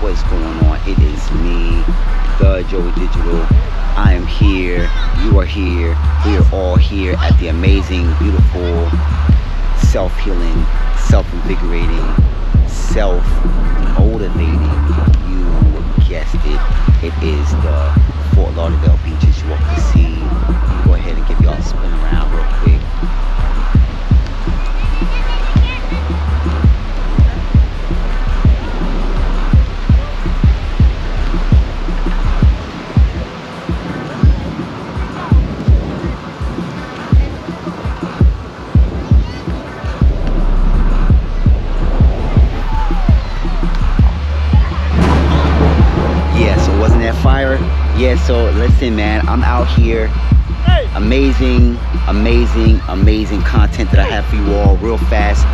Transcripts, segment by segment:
what's going on? It is me, the Joey Digital. I am here, you are here, we are all here at the amazing, beautiful, self-healing, self-invigorating, self-motivating, you guessed it, it is the Fort Lauderdale beaches. You walk the sea. Go ahead and give y'all a spin around real quick. Fire. Yeah, so listen, man, I'm out here. Amazing content that I have for you all real fast.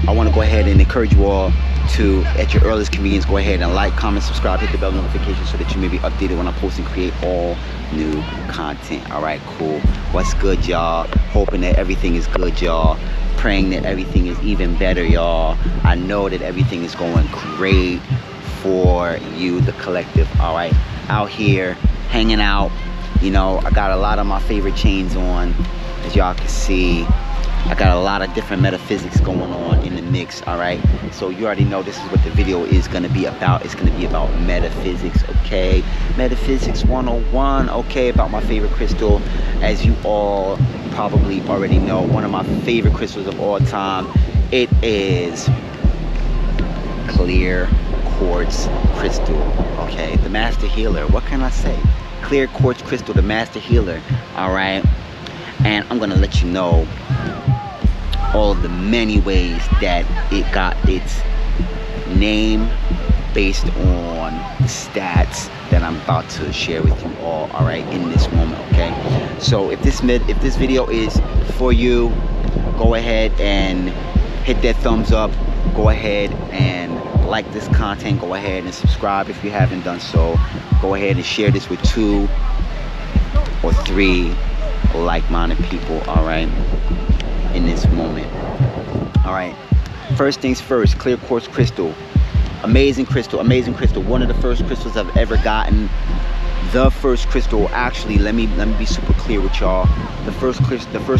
I want to go ahead and encourage you all to, at your earliest convenience, go ahead and like, comment, subscribe, hit the bell notification so that you may be updated when I post and create all new content. All right, cool. What's good, y'all? Hoping that everything is good, y'all. Praying that everything is even better, y'all. I know that everything is going great for you, the collective. All right, out here hanging out. You know, I got a lot of my favorite chains on, as y'all can see. I got a lot of different metaphysics going on in the mix. All right, so you already know this is what the video is going to be about. It's going to be about metaphysics. Okay, metaphysics 101. Okay, about my favorite crystal. As you all probably already know, one of my favorite crystals of all time, it is clear quartz crystal. Okay, the master healer. What can I say? Clear quartz crystal, the master healer. All right, and I'm gonna let you know all of the many ways that it got its name based on the stats that I'm about to share with you all. All right, in this moment. Okay, so if this video is for you, go ahead and hit that thumbs up. Go ahead and like this content. Go ahead and subscribe if you haven't done so. Go ahead and share this with 2 or 3 like-minded people. All right, in this moment. All right, first things first, clear quartz crystal. Amazing crystal, amazing crystal. One of the first crystals I've ever gotten. The first crystal, actually, let me be super clear with y'all. The first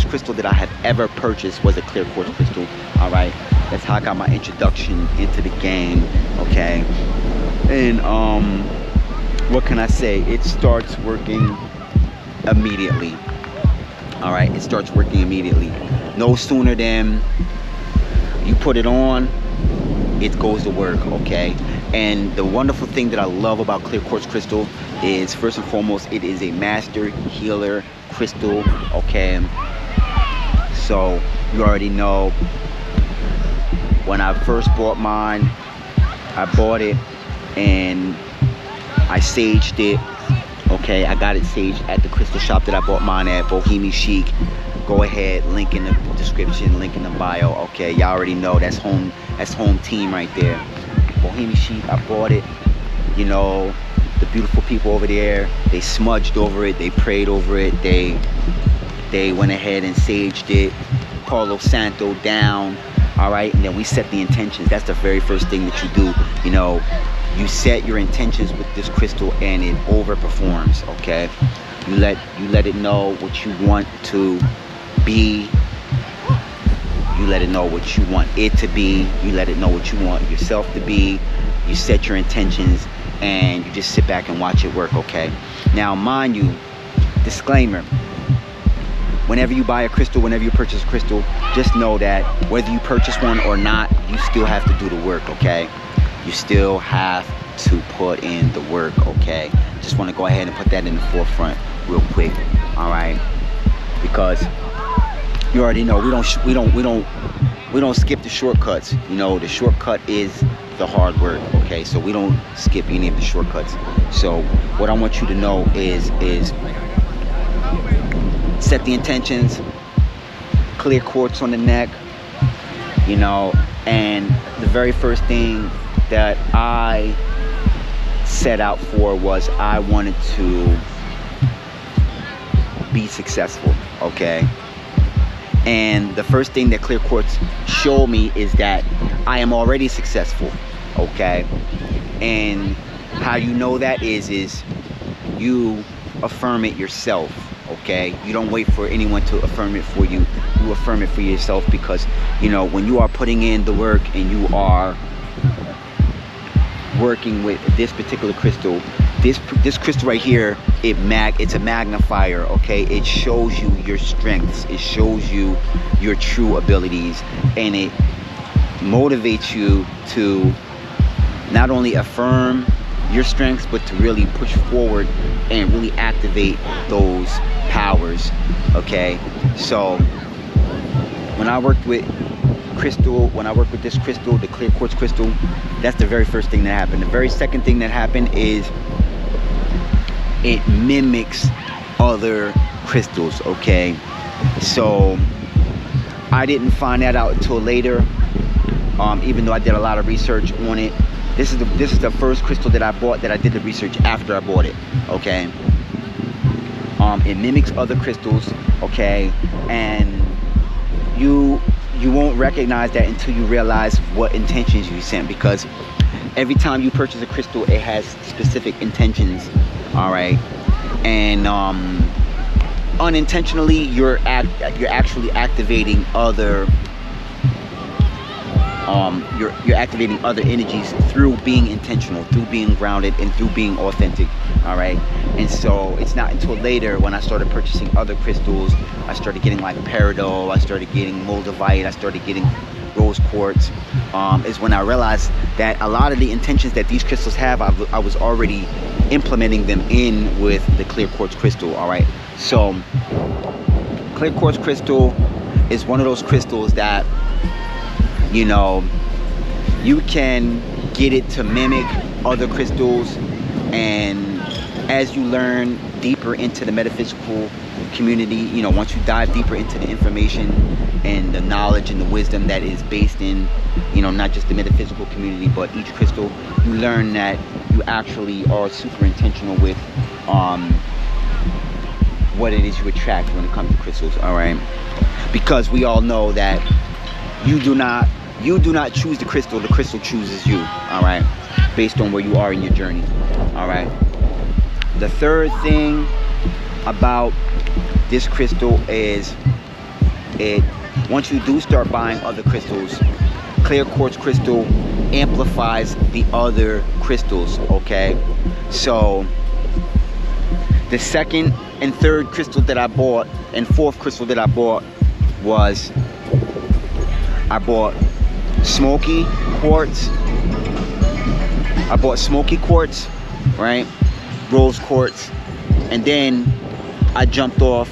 crystal that I have ever purchased was a clear quartz crystal. All right, that's how I got my introduction into the game. Okay, and what can I say? It starts working immediately. All right, it starts working immediately. No sooner than you put it on, it goes to work. Okay, and the wonderful thing that I love about clear quartz crystal is, first and foremost, it is a master healer crystal. Okay, so you already know, when I first bought mine, I bought it and I saged it. Okay, I got it saged at the crystal shop that I bought mine at, Bohemian Chic. Go ahead, link in the description, link in the bio. Okay, y'all already know, that's home team right there. Bohemian Chic, I bought it. You know, the beautiful people over there, they smudged over it, they prayed over it, they went ahead and saged it, Palo Santo down. All right, and then we set the intentions. That's the very first thing that you do. You know, you set your intentions with this crystal and it overperforms. Okay, you let it know what you want to be. You let it know what you want it to be. You let it know what you want yourself to be. You set your intentions and you just sit back and watch it work. Okay, now mind you, disclaimer, whenever you buy a crystal, whenever you purchase a crystal, just know that whether you purchase one or not, you still have to do the work. Okay, you still have to put in the work. Okay, just want to go ahead and put that in the forefront real quick. All right, because you already know we don't skip the shortcuts. You know, the shortcut is the hard work. Okay, so we don't skip any of the shortcuts. So what I want you to know is set the intentions, clear quartz on the neck, you know, and the very first thing that I set out for was I wanted to be successful. Okay, and the first thing that clear quartz showed me is that I am already successful. okay? And how you know that is you affirm it yourself, okay? You don't wait for anyone to affirm it for you. You affirm it for yourself, because you know, when you are putting in the work and you are working with this particular crystal, this crystal right here, it's a magnifier, okay? It shows you your strengths, it shows you your true abilities, and it motivates you to not only affirm your strengths, but to really push forward and really activate those powers, okay? So when I worked with this crystal, the clear quartz crystal, that's the very first thing that happened. The very second thing that happened is it mimics other crystals, okay? So I didn't find that out until later, even though I did a lot of research on it. This is the first crystal that I bought that I did the research after I bought it, okay? It mimics other crystals, okay? And you won't recognize that until you realize what intentions you sent, because every time you purchase a crystal, it has specific intentions, all right? And unintentionally, you're actually activating other you're activating other energies through being intentional, through being grounded, and through being authentic, all right? And so it's not until later, when I started purchasing other crystals, I started getting like Apparel, I started getting moldavite, I started getting rose quartz, is when I realized that a lot of the intentions that these crystals have, I was already implementing them in with the clear quartz crystal, all right? So clear quartz crystal is one of those crystals that, you know, you can get it to mimic other crystals, and as you learn deeper into the metaphysical community, you know, once you dive deeper into the information and the knowledge and the wisdom that is based in, you know, not just the metaphysical community, but each crystal, you learn that you actually are super intentional with what it is you attract when it comes to crystals, all right? Because we all know that you do not choose the crystal chooses you, all right? Based on where you are in your journey, all right? The third thing about this crystal is once you do start buying other crystals, clear quartz crystal amplifies the other crystals, okay? So the second and third crystal that I bought, and fourth crystal that I bought, was I bought smoky quartz. I bought smoky quartz, right? Rose quartz. And then I jumped off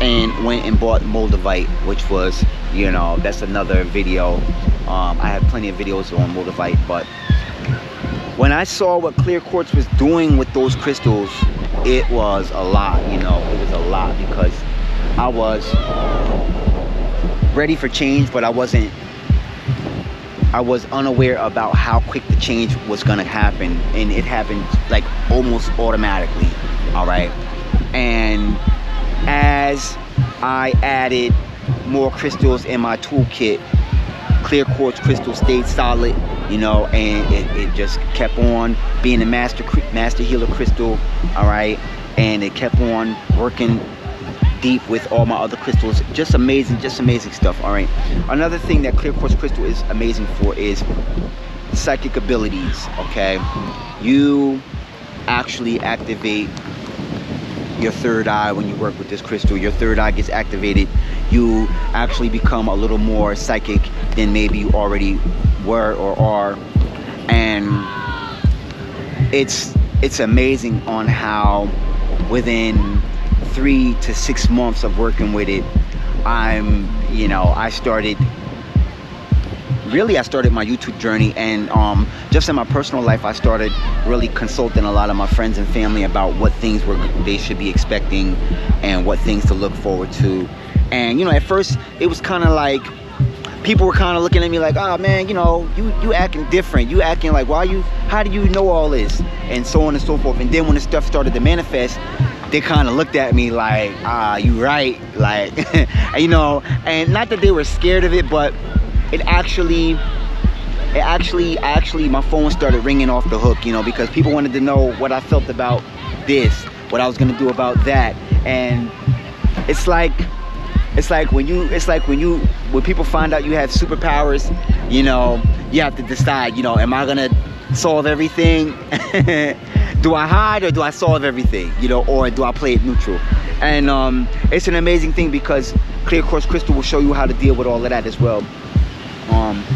and went and bought moldavite, which was, you know, that's another video. I have plenty of videos on moldavite, but when I saw what clear quartz was doing with those crystals, it was a lot, you know, it was a lot, because I was ready for change, but I was unaware about how quick the change was gonna happen, and it happened like almost automatically, all right? And as I added more crystals in my toolkit, clear quartz crystal stayed solid, you know, and it just kept on being a master healer crystal, all right? And it kept on working deep with all my other crystals. Just amazing stuff, all right? Another thing that clear quartz crystal is amazing for is psychic abilities, okay? You actually activate your third eye when you work with this crystal. Your third eye gets activated. You actually become a little more psychic than maybe you already were or are. And it's amazing on how within 3 to 6 months of working with it, I started my YouTube journey, and just in my personal life, I started really consulting a lot of my friends and family about what things they should be expecting and what things to look forward to. And you know, at first it was kind of like people were kind of looking at me like, oh man, you know, you acting different, you acting like, how do you know all this, and so on and so forth. And then when the stuff started to manifest, they kind of looked at me like, you right, like you know. And not that they were scared of it, but it actually actually, my phone started ringing off the hook, you know, because people wanted to know what I felt about this, what I was gonna do about that. And it's like when people find out you have superpowers, you know, you have to decide, you know, am I gonna solve everything? Do I hide or do I solve everything, you know, or do I play it neutral? And it's an amazing thing because clear quartz crystal will show you how to deal with all of that as well.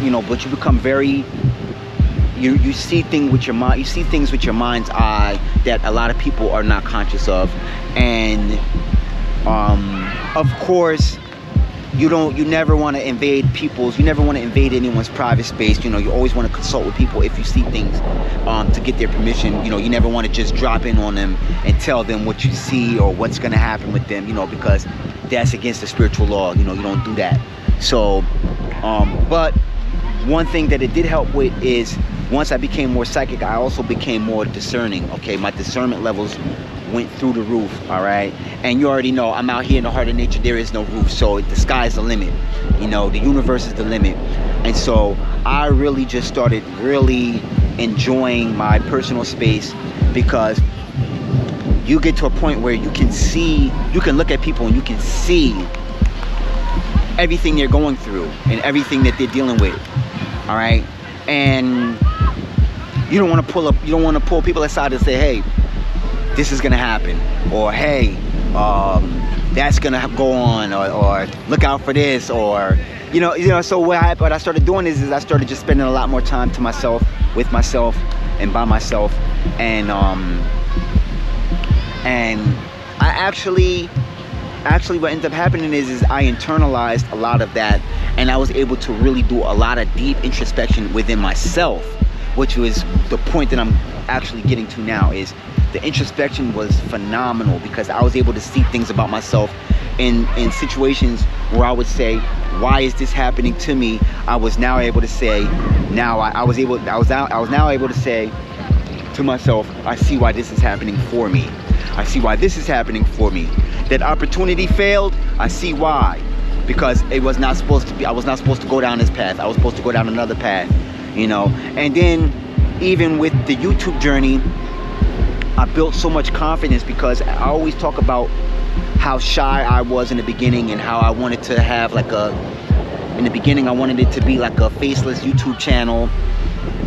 You know, but you become very, you see things with your mind, you see things with your mind's eye that a lot of people are not conscious of. And of course, you never want to invade you never want to invade anyone's private space. You know, you always want to consult with people if you see things to get their permission. You know, you never want to just drop in on them and tell them what you see or what's going to happen with them, you know, because that's against the spiritual law. You know, you don't do that. So but one thing that it did help with is once I became more psychic, I also became more discerning. Okay, my discernment levels went through the roof. All right, and you already know I'm out here in the heart of nature. There is no roof, so the sky is the limit. You know, the universe is the limit. And so I really just started really enjoying my personal space, because you get to a point where you can see, you can look at people and you can see everything they're going through and everything that they're dealing with. All right, and you don't want to pull people aside and say, hey, this is gonna happen, or hey, that's gonna go on, or look out for this, or you know. So what I started doing is I started just spending a lot more time to myself, with myself, and by myself, and I actually what ended up happening is I internalized a lot of that, and I was able to really do a lot of deep introspection within myself, which was the point that I'm actually getting to now. Is the introspection was phenomenal, because I was able to see things about myself in situations where I would say, why is this happening to me? I was now able to say, I was now able to say to myself, I see why this is happening for me. I see why this is happening for me. That opportunity failed, I see why. Because it was not supposed to be, I was not supposed to go down this path. I was supposed to go down another path, you know. And then even with the YouTube journey, I built so much confidence, because I always talk about how shy I was in the beginning, and how I wanted to have in the beginning I wanted it to be like a faceless YouTube channel.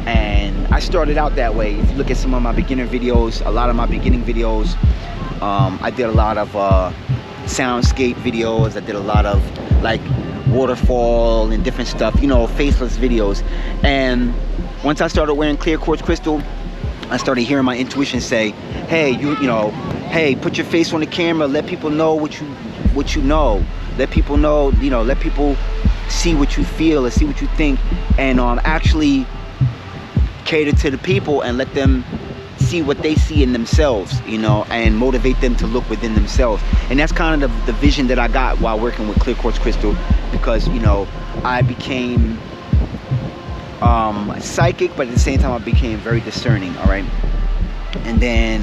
And I started out that way. If you look at some of my beginner videos, a lot of my beginning videos, I did a lot of soundscape videos. I did a lot of like waterfall and different stuff, you know, faceless videos. And once I started wearing clear quartz crystal, I started hearing my intuition say, hey, you know, hey, put your face on the camera, let people know what you know. Let people know, you know, let people see what you feel and see what you think, and actually cater to the people and let them see what they see in themselves, you know, and motivate them to look within themselves. And that's kind of the vision that I got while working with clear quartz crystal, because, you know, I became psychic, but at the same time I became very discerning. All right, and then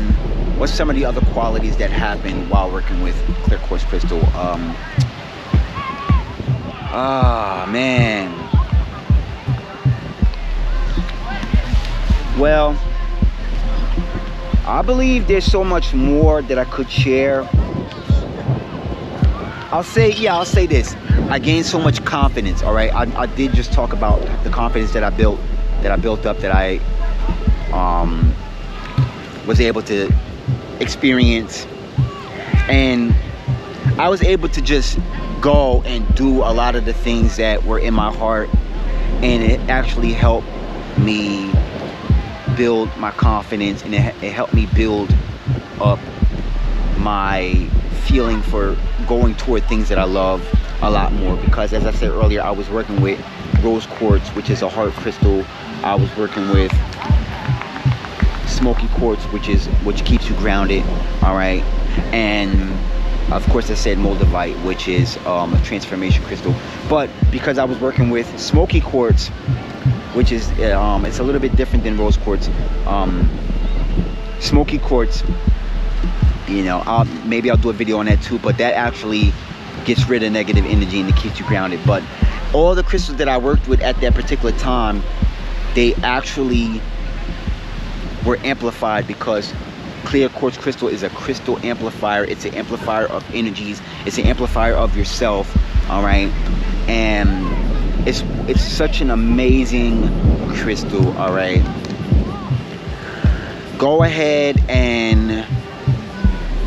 what's some of the other qualities that happened while working with clear quartz crystal? Man, well, I believe there's so much more that I could share. I'll say this. I gained so much confidence. All right, I did just talk about the confidence that I built up, that I was able to experience, and I was able to just go and do a lot of the things that were in my heart, and it actually helped me build my confidence, and it helped me build up my feeling for going toward things that I love a lot more. Because as I said earlier, I was working with rose quartz, which is a heart crystal. I was working with smoky quartz, which keeps you grounded. All right, and of course I said moldavite, which is a transformation crystal. But because I was working with smoky quartz, which is it's a little bit different than rose quartz. Smoky quartz, you know, maybe I'll do a video on that too, but that actually gets rid of negative energy and it keeps you grounded. But all the crystals that I worked with at that particular time they actually were amplified because clear quartz crystal is a crystal amplifier. It's an amplifier of energies. It's an amplifier of yourself. All right, and it's such an amazing crystal. All right, go ahead and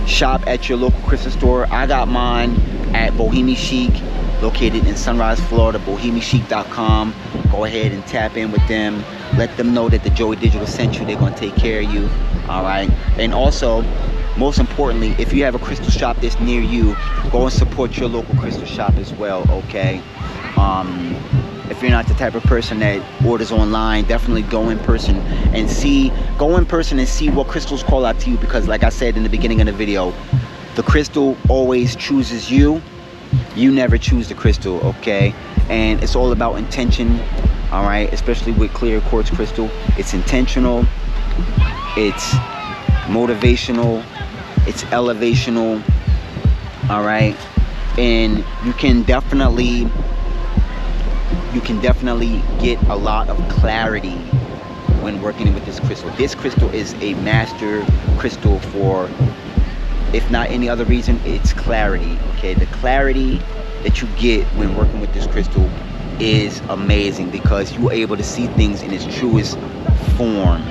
shop at your local crystal store. I got mine at Bohemian Chic, located in Sunrise, Florida. BohemianChic.com. Go ahead and tap in with them. Let them know that the Joey Digital sent you. They're going to take care of you. All right. And also, most importantly, if you have a crystal shop that's near you, go and support your local crystal shop as well. Okay. If you're not the type of person that orders online, definitely go in person and see what crystals call out to you, because like I said in the beginning of the video, the crystal always chooses you. You never choose the crystal, okay? And it's all about intention, all right? Especially with clear quartz crystal. It's intentional, it's motivational, it's elevational, all right? And you can definitely get a lot of clarity when working with this crystal. This crystal is a master crystal for, if not any other reason, it's clarity. Okay, the clarity that you get when working with this crystal is amazing, because you're able to see things in its truest form,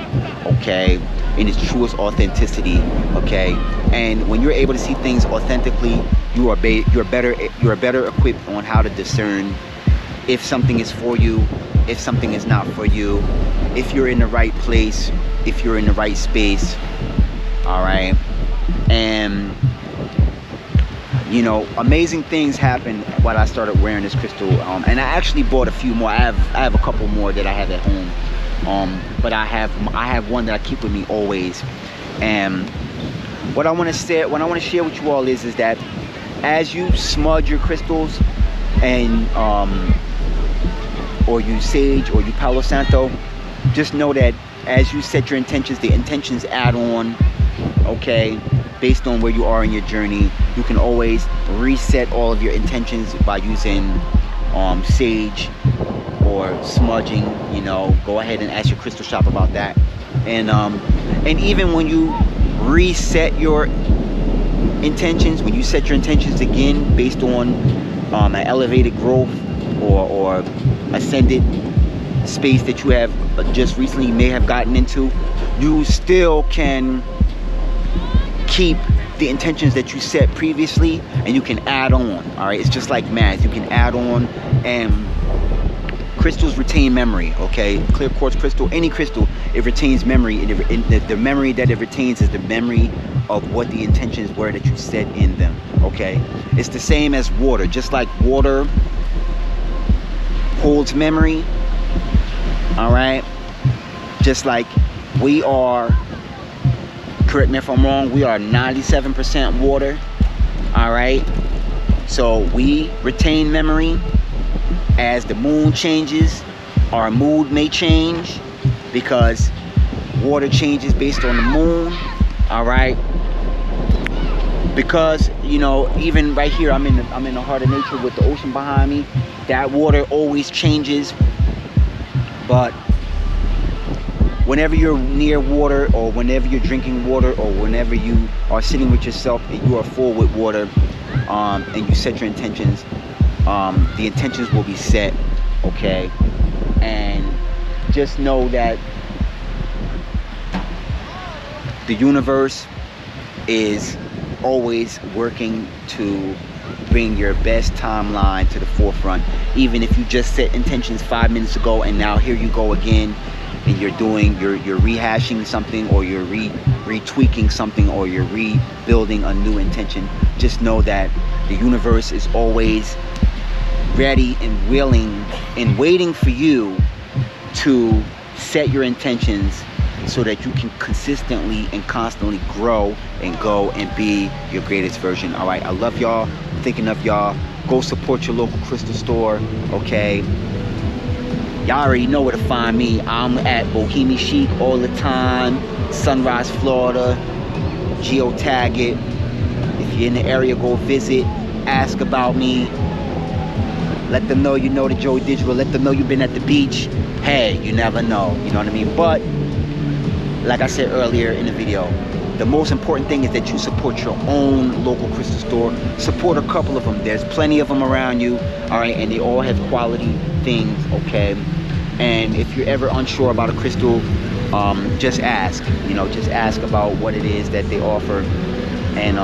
okay, in its truest authenticity, okay. And when you're able to see things authentically, you're better equipped on how to discern if something is for you, if something is not for you, if you're in the right place, if you're in the right space, all right. And you know, amazing things happen while I started wearing this crystal. And I actually bought a few more. I have a couple more that I have at home. But I have one that I keep with me always. And what I want to share with you all is that as you smudge your crystals and or you sage or you Palo Santo, just know that as you set your intentions, the intentions add on, okay, based on where you are in your journey. You can always reset all of your intentions by using sage or smudging. You know, go ahead and ask your crystal shop about that. And even when you reset your intentions, when you set your intentions again based on an elevated growth or ascended space that you have just recently may have gotten into, you still can keep the intentions that you set previously, and you can add on. All right, it's just like math. You can add on, and crystals retain memory. Okay, clear quartz crystal, any crystal, it retains memory. The memory that it retains is the memory of what the intentions were that you set in them. Okay, it's the same as water. Just like water holds memory, all right, just like we are, correct me if I'm wrong, we are 97% water, all right. So we retain memory. As the moon changes, our mood may change, because water changes based on the moon, all right. Because, you know, even right here, I'm in the heart of nature with the ocean behind me. That water always changes. But whenever you're near water, or whenever you're drinking water, or whenever you are sitting with yourself and you are full with water, and you set your intentions, the intentions will be set, okay. And just know that the universe is always working to bring your best timeline to the forefront. Even if you just set intentions 5 minutes ago, and now here you go again, and you're rehashing something, or you're retweaking something, or you're rebuilding a new intention, just know that the universe is always ready and willing and waiting for you to set your intentions, so that you can consistently and constantly grow and go and be your greatest version. All right, I love y'all. I'm thinking of y'all. Go support your local crystal store, okay. Y'all already know where to find me. I'm at Bohemian Chic all the time, Sunrise, Florida. Geotag it. If you're in the area, go visit, ask about me. Let them know you know the Joey Digital. Let them know you've been at the beach. Hey, you never know. You know what I mean? But like I said earlier in the video, the most important thing is that you support your own local crystal store. Support a couple of them. There's plenty of them around you, all right, and they all have quality things, okay? And if you're ever unsure about a crystal, just ask, you know, just ask about what it is that they offer. And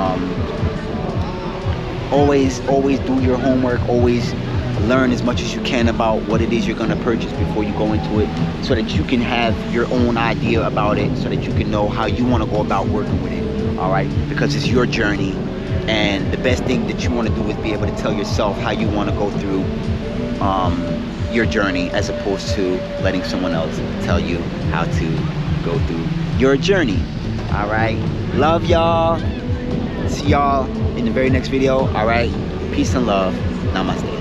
always do your homework. Always learn as much as you can about what it is you're going to purchase before you go into it, so that you can have your own idea about it, so that you can know how you want to go about working with it. All right, because it's your journey, and the best thing that you want to do is be able to tell yourself how you want to go through your journey, as opposed to letting someone else tell you how to go through your journey. All right, love y'all. See y'all in the very next video. All right, peace and love. Namaste.